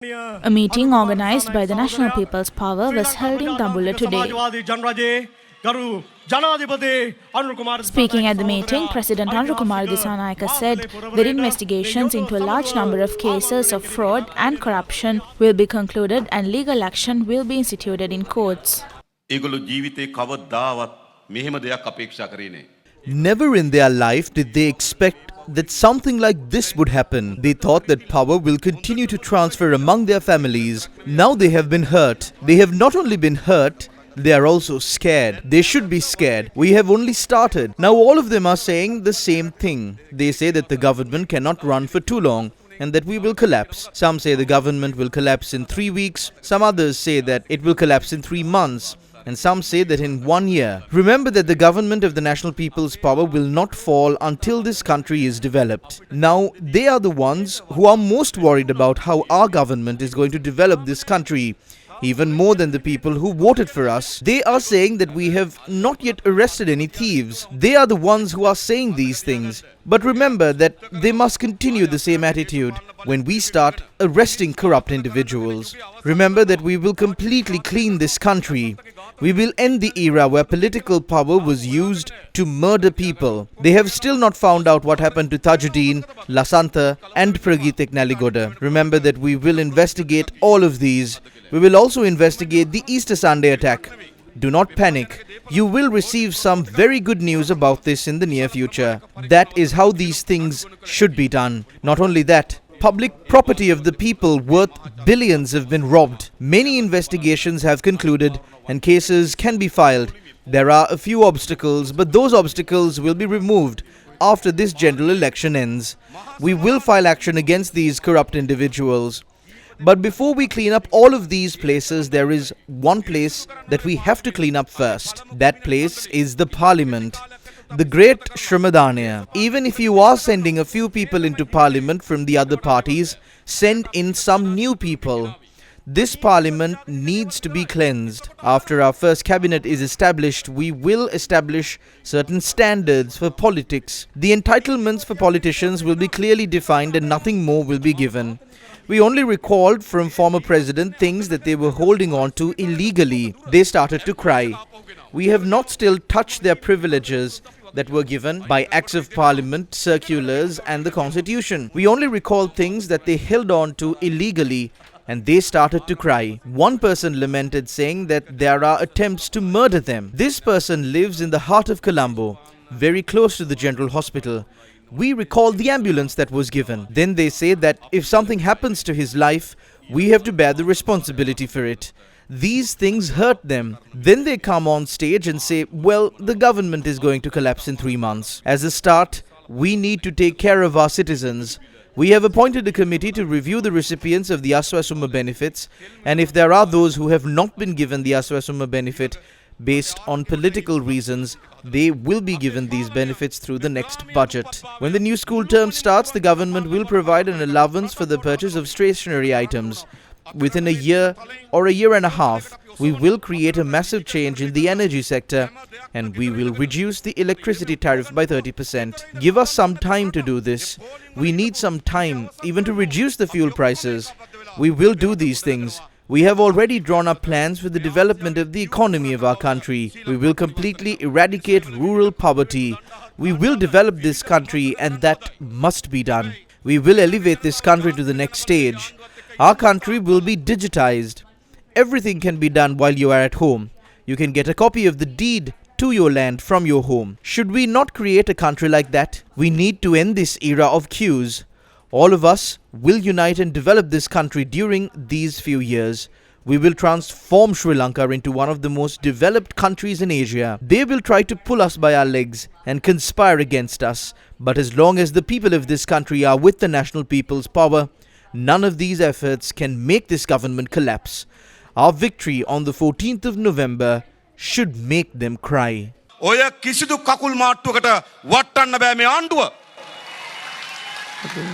A meeting organized by the National People's Power was held in Dambulla today. Speaking at the meeting, President Kumar Dissanayake said that investigations into a large number of cases of fraud and corruption will be concluded and legal action will be instituted in courts. Never in their life did they expect that something like this would happen. They thought that power will continue to transfer among their families. Now they have been hurt. They have not only been hurt, they are also scared. They should be scared. We have only started. Now all of them are saying the same thing. They say that the government cannot run for too long and that we will collapse. Some say the government will collapse in 3 weeks. Some others say that it will collapse in 3 months. And some say that in 1 year. Remember that the government of the National People's Power will not fall until this country is developed. Now, they are the ones who are most worried about how our government is going to develop this country. Even more than the people who voted for us. They are saying that we have not yet arrested any thieves. They are the ones who are saying these things. But remember that they must continue the same attitude when we start arresting corrupt individuals. Remember that we will completely clean this country. We will end the era where political power was used to murder people. They have still not found out what happened to Tajuddin, Lasantha and Pragitik Naligoda. Remember that we will investigate all of these. We will also investigate the Easter Sunday attack. Do not panic. You will receive some very good news about this in the near future. That is how these things should be done. Not only that, public property of the people worth billions have been robbed. Many investigations have concluded and cases can be filed. There are a few obstacles, but those obstacles will be removed after this general election ends. We will file action against these corrupt individuals. But before we clean up all of these places, there is one place that we have to clean up first. That place is the Parliament. The great Shramadanya. Even if you are sending a few people into Parliament from the other parties, send in some new people. This Parliament needs to be cleansed. After our first cabinet is established, we will establish certain standards for politics. The entitlements for politicians will be clearly defined and nothing more will be given. We only recalled from former president things that they were holding on to illegally. They started to cry. We have not still touched their privileges that were given by acts of parliament, circulars and the constitution. We only recalled things that they held on to illegally and they started to cry. One person lamented saying that there are attempts to murder them. This person lives in the heart of Colombo, very close to the general hospital. We recall the ambulance that was given. Then they say that if something happens to his life, we have to bear the responsibility for it. These things hurt them. Then they come on stage and say, well, the government is going to collapse in 3 months. As a start, we need to take care of our citizens. We have appointed a committee to review the recipients of the Aswasuma benefits, and if there are those who have not been given the Aswasuma benefit based on political reasons, they will be given these benefits through the next budget. When the new school term starts, the government will provide an allowance for the purchase of stationery items. Within a year or a year and a half, we will create a massive change in the energy sector and we will reduce the electricity tariff by 30%. Give us some time to do this. We need some time even to reduce the fuel prices. We will do these things. We have already drawn up plans for the development of the economy of our country. We will completely eradicate rural poverty. We will develop this country and that must be done. We will elevate this country to the next stage. Our country will be digitized. Everything can be done while you are at home. You can get a copy of the deed to your land from your home. Should we not create a country like that? We need to end this era of queues. All of us will unite and develop this country during these few years. We will transform Sri Lanka into one of the most developed countries in Asia. They will try to pull us by our legs and conspire against us. But as long as the people of this country are with the National People's Power, none of these efforts can make this government collapse. Our victory on the 14th of November should make them cry. ඔය කිසිදු කකුල් මාට්ටුවකට වටන්න බෑ මේ ආණ්ඩුව. Okay.